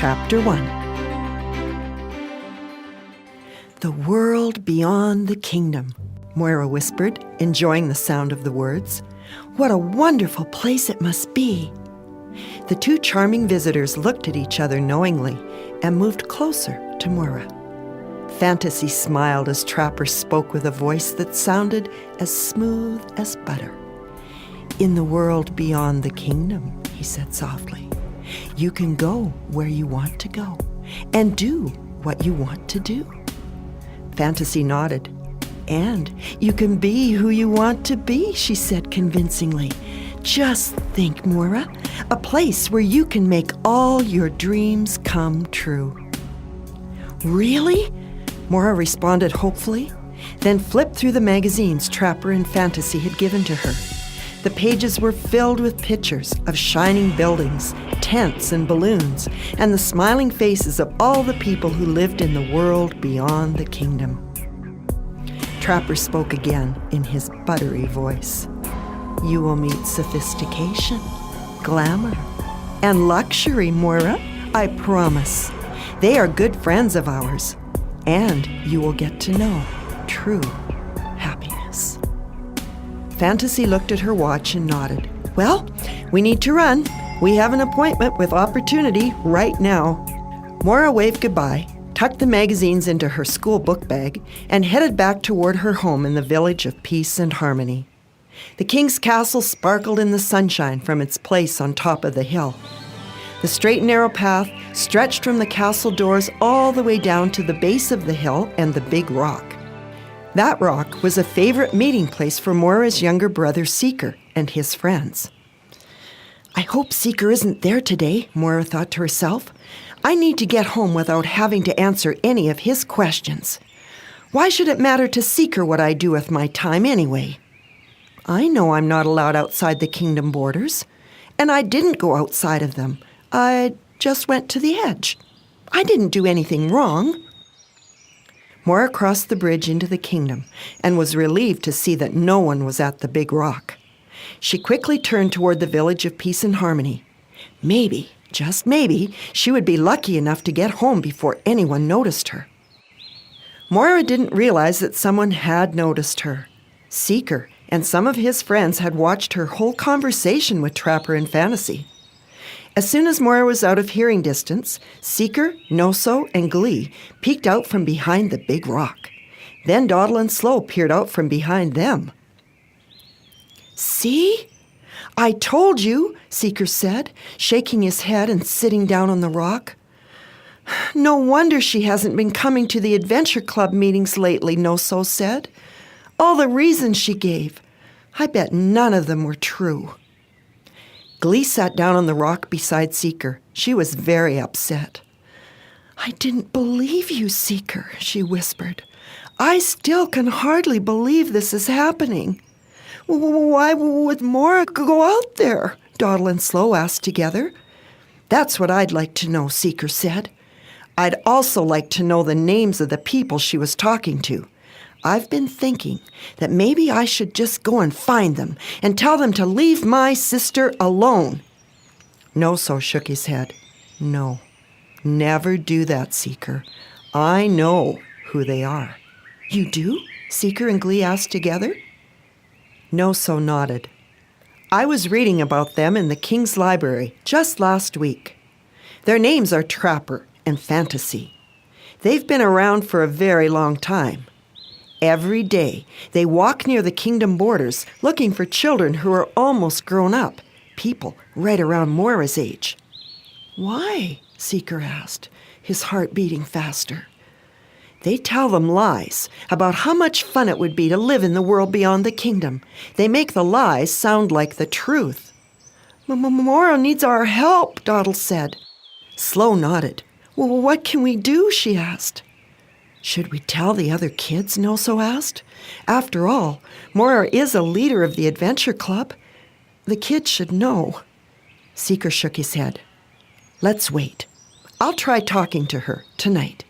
Chapter 1. The world beyond the kingdom, Moira whispered, enjoying the sound of the words. What a wonderful place it must be. The two charming visitors looked at each other knowingly and moved closer to Moira. Fantasy smiled as Trapper spoke with a voice that sounded as smooth as butter. In the world beyond the kingdom, he said softly, you can go where you want to go and do what you want to do. Fantasy nodded. And you can be who you want to be, she said convincingly. Just think, Moira, a place where you can make all your dreams come true. Really? Moira responded hopefully, then flipped through the magazines Trapper and Fantasy had given to her. The pages were filled with pictures of shining buildings, tents and balloons, and the smiling faces of all the people who lived in the world beyond the kingdom. Trapper spoke again in his buttery voice. You will meet sophistication, glamour, and luxury, Moira, I promise. They are good friends of ours, and you will get to know true happiness. Fantasy looked at her watch and nodded. Well, we need to run. We have an appointment with Opportunity right now. Moira waved goodbye, tucked the magazines into her school book bag, and headed back toward her home in the village of peace and harmony. The king's castle sparkled in the sunshine from its place on top of the hill. The straight and narrow path stretched from the castle doors all the way down to the base of the hill and the big rock. That rock was a favorite meeting place for Moira's younger brother Seeker and his friends. I hope Seeker isn't there today, Moira thought to herself. I need to get home without having to answer any of his questions. Why should it matter to Seeker what I do with my time anyway? I know I'm not allowed outside the kingdom borders, and I didn't go outside of them. I just went to the edge. I didn't do anything wrong. Moira crossed the bridge into the kingdom and was relieved to see that no one was at the big rock. She quickly turned toward the village of peace and harmony. Maybe, just maybe, she would be lucky enough to get home before anyone noticed her. Moira didn't realize that someone had noticed her. Seeker and some of his friends had watched her whole conversation with Trapper and Fantasy. As soon as Moira was out of hearing distance, Seeker, Noso, and Glee peeked out from behind the big rock. Then Dawdle and Slow peered out from behind them. See? I told you, Seeker said, shaking his head and sitting down on the rock. No wonder she hasn't been coming to the Adventure Club meetings lately, Noso said. All the reasons she gave. I bet none of them were true. Glee sat down on the rock beside Seeker. She was very upset. I didn't believe you, Seeker, she whispered. I still can hardly believe this is happening. Why would Moira go out there? Dawdle and Slow asked together. That's what I'd like to know, Seeker said. I'd also like to know the names of the people she was talking to. I've been thinking that maybe I should just go and find them and tell them to leave my sister alone. Noso shook his head. No, never do that, Seeker. I know who they are. You do? Seeker and Glee asked together. Noso nodded. I was reading about them in the King's Library just last week. Their names are Trapper and Fantasy. They've been around for a very long time. Every day, they walk near the kingdom borders looking for children who are almost grown up, people right around Moira's age. Why? Seeker asked, his heart beating faster. They tell them lies about how much fun it would be to live in the world beyond the kingdom. They make the lies sound like the truth. Moira needs our help, Dawdle said. Slow nodded. Well, what can we do? She asked. Should we tell the other kids? Noso asked. After all, Moira is a leader of the Adventure Club. The kids should know. Seeker shook his head. Let's wait. I'll try talking to her tonight.